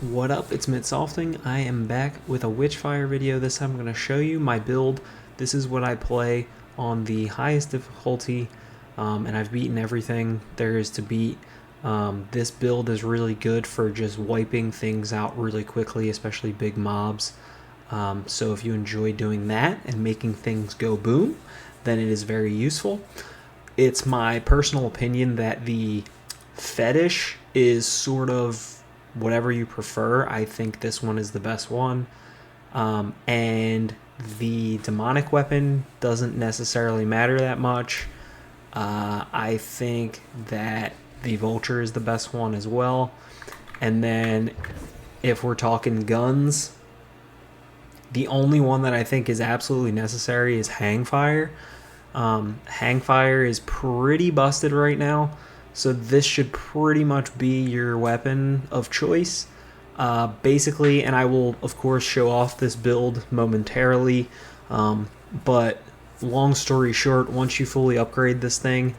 What up, it's Midsofting. I am back with a Witchfire video. This time I'm going to show you my build. This is what I play on the highest difficulty, and I've beaten everything there is to beat. This build is really good for just wiping things out really quickly, especially big mobs. So if you enjoy doing that and making things go boom, then it is very useful. It's my personal opinion that the fetish is sort of whatever you prefer. I think this one is the best one. And the demonic weapon doesn't necessarily matter that much. I think that the vulture is the best one as well. And then if we're talking guns, the only one that I think is absolutely necessary is Hangfire. Hangfire is pretty busted right now, so this should pretty much be your weapon of choice. Basically, and I will of course show off this build momentarily, but long story short, once you fully upgrade this thing,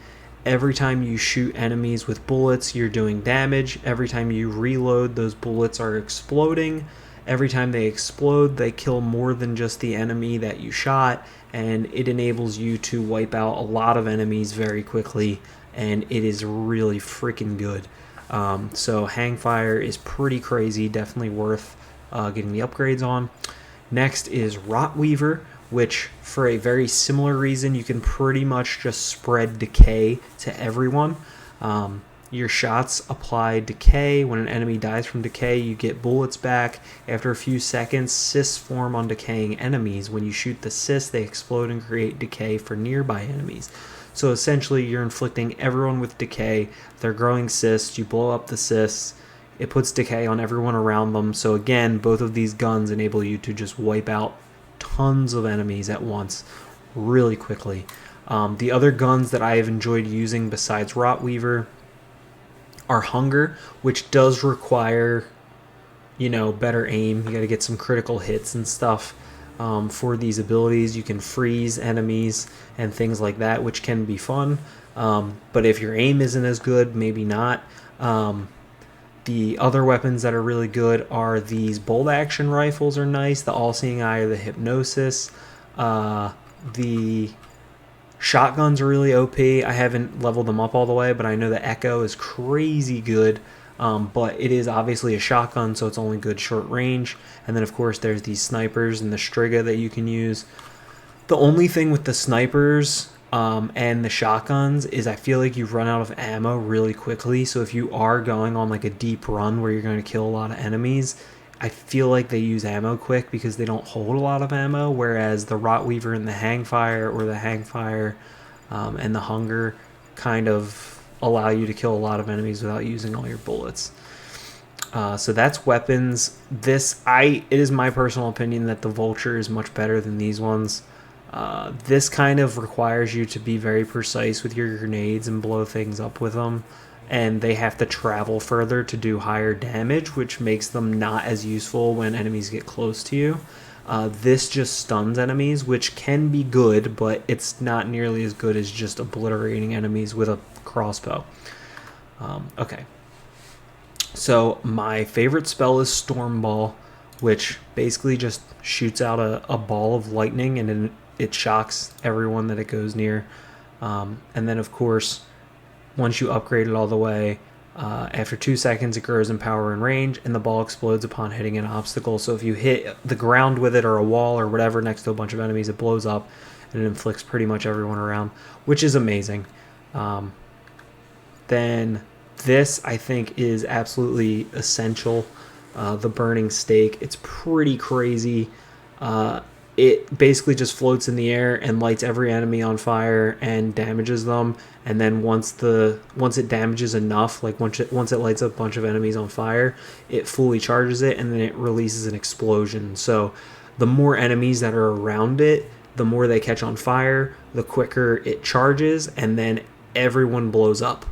every time you shoot enemies with bullets, you're doing damage. Every time you reload, those bullets are exploding. Every time they explode, they kill more than just the enemy that you shot, and it enables you to wipe out a lot of enemies very quickly, and it is really freaking good. So Hangfire is pretty crazy, definitely worth getting the upgrades on. Next is Rotweaver, which for a very similar reason, you can pretty much just spread decay to everyone. Your shots apply decay. When an enemy dies from decay, you get bullets back. After a few seconds, cysts form on decaying enemies. When you shoot the cysts, they explode and create decay for nearby enemies. So essentially, you're inflicting everyone with decay. They're growing cysts. You blow up the cysts. It puts decay on everyone around them. So again, both of these guns enable you to just wipe out tons of enemies at once really quickly. The other guns that I have enjoyed using besides Rotweaver are Hunger, which does require, better aim. You got to get some critical hits and stuff for these abilities. You can freeze enemies and things like that, which can be fun. But if your aim isn't as good, maybe not. The other weapons that are really good are these bolt action rifles are nice. The all-seeing eye or the hypnosis. The shotguns are really OP. I haven't leveled them up all the way, but I know the Echo is crazy good. But it is obviously a shotgun, so it's only good short range. And then, of course, there's these snipers and the Striga that you can use. The only thing with the snipers and the shotguns is I feel like you run out of ammo really quickly. So if you are going on like a deep run where you're going to kill a lot of enemies, I feel like they use ammo quick because they don't hold a lot of ammo, whereas the Rotweaver and the Hangfire or the Hangfire and the Hunger kind of allow you to kill a lot of enemies without using all your bullets. So that's weapons. It is my personal opinion that the Vulture is much better than these ones. This kind of requires you to be very precise with your grenades and blow things up with them, and they have to travel further to do higher damage, which makes them not as useful when enemies get close to you. This just stuns enemies, which can be good, but it's not nearly as good as just obliterating enemies with a crossbow. Okay. So my favorite spell is Storm Ball, which basically just shoots out a ball of lightning, and then it shocks everyone that it goes near. And then, of course, once you upgrade it all the way, after 2 seconds it grows in power and range, and the ball explodes upon hitting an obstacle. So if you hit the ground with it or a wall or whatever next to a bunch of enemies, it blows up and it inflicts pretty much everyone around, which is amazing. Then this, I think, is absolutely essential. The Burning Stake. It's pretty crazy. It basically just floats in the air and lights every enemy on fire and damages them. And then once it damages enough, like once it lights up a bunch of enemies on fire, it fully charges it, and then it releases an explosion. So the more enemies that are around it, the more they catch on fire, the quicker it charges, and then everyone blows up.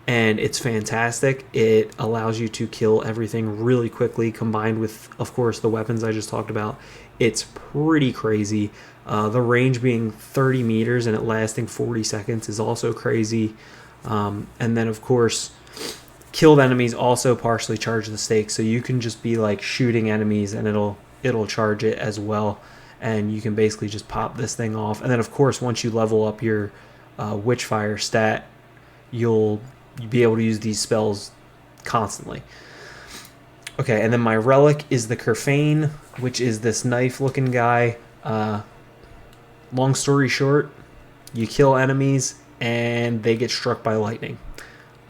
And it's fantastic. It allows you to kill everything really quickly, combined with, of course, the weapons I just talked about. It's pretty crazy. The range being 30 meters and it lasting 40 seconds is also crazy. And then, of course, killed enemies also partially charge the stake, so you can just be like shooting enemies and it'll charge it as well, and you can basically just pop this thing off. And then of course once you level up your Witchfire stat, you'll be able to use these spells constantly. Okay, and then my relic is the Kerfane, which is this knife looking guy. Long story short, you kill enemies and they get struck by lightning.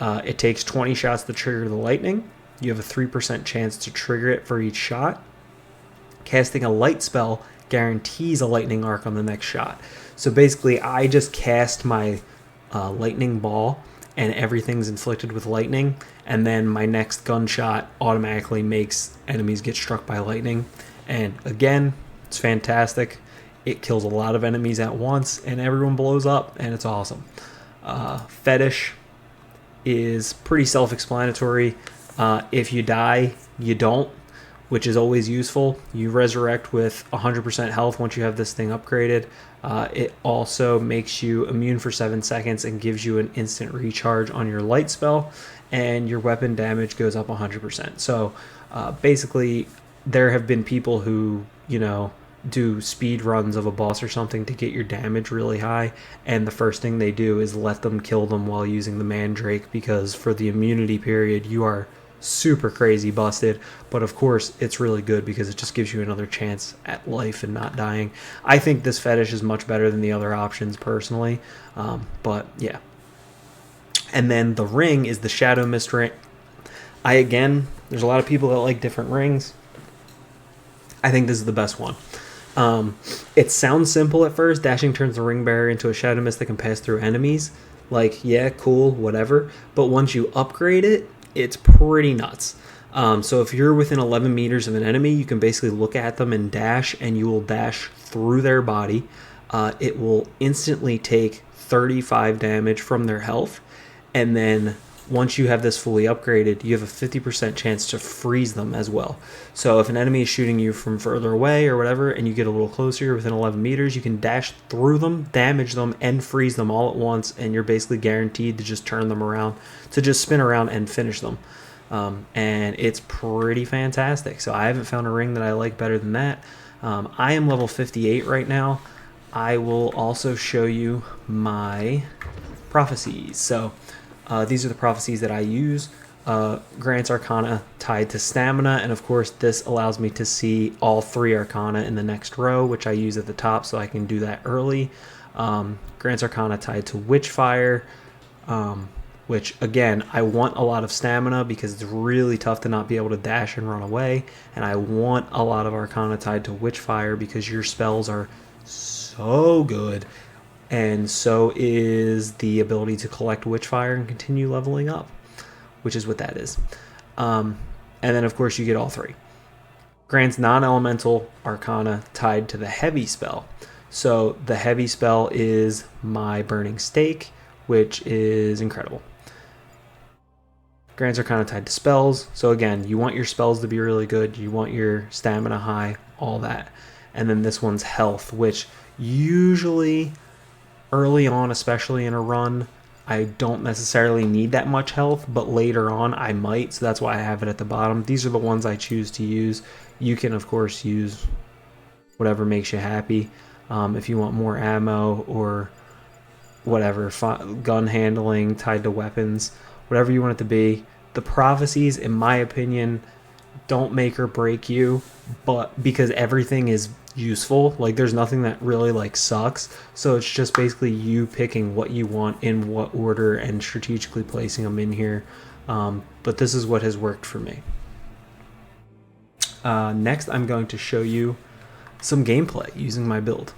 It takes 20 shots to trigger the lightning. You have a 3% chance to trigger it for each shot. Casting a light spell guarantees a lightning arc on the next shot. So basically, I just cast my lightning ball and everything's inflicted with lightning, and then my next gunshot automatically makes enemies get struck by lightning. And again, it's fantastic. It kills a lot of enemies at once and everyone blows up, and it's awesome. Fetish is pretty self-explanatory. If you die, you don't, which is always useful. You resurrect with 100% health once you have this thing upgraded. It also makes you immune for 7 seconds and gives you an instant recharge on your light spell, and your weapon damage goes up 100%. So basically, there have been people who, you know, do speed runs of a boss or something to get your damage really high, and the first thing they do is let them kill them while using the Mandrake, because for the immunity period you are super crazy busted. But of course it's really good because it just gives you another chance at life and not dying. I think this fetish is much better than the other options personally, but yeah. And then the ring is the Shadow Mist ring. There's a lot of people that like different rings. I think this is the best one. It sounds simple at first. Dashing turns the ring bearer into a shadow mist that can pass through enemies. Like, yeah, cool, whatever. But once you upgrade it, it's pretty nuts. So if you're within 11 meters of an enemy, you can basically look at them and dash, and you will dash through their body. It will instantly take 35 damage from their health, and then once you have this fully upgraded, you have a 50% chance to freeze them as well. So if an enemy is shooting you from further away or whatever, and you get a little closer, you're within 11 meters, you can dash through them, damage them, and freeze them all at once, and you're basically guaranteed to just turn them around, to just spin around and finish them. And it's pretty fantastic. So I haven't found a ring that I like better than that. I am level 58 right now. I will also show you my prophecies. So these are the prophecies that I use. Grants Arcana tied to stamina, and of course this allows me to see all 3 Arcana in the next row, which I use at the top so I can do that early. Grants Arcana tied to Witchfire, which again, I want a lot of stamina because it's really tough to not be able to dash and run away, and I want a lot of Arcana tied to Witchfire because your spells are so good. And so is the ability to collect Witchfire and continue leveling up, which is what that is. And then, of course, you get all 3. Grants non-elemental Arcana tied to the heavy spell. So the heavy spell is my Burning Stake, which is incredible. Grants Arcana tied to spells. So again, you want your spells to be really good. You want your stamina high, all that. And then this one's health, which usually early on, especially in a run, I don't necessarily need that much health, but later on I might, so that's why I have it at the bottom. These are the ones I choose to use. You can, of course, use whatever makes you happy. If you want more ammo or whatever, gun handling tied to weapons, whatever you want it to be. The prophecies, in my opinion, don't make or break you, but because everything is useful, like there's nothing that really like sucks, so it's just basically you picking what you want in what order and strategically placing them in here, but this is what has worked for me. Next I'm going to show you some gameplay using my build.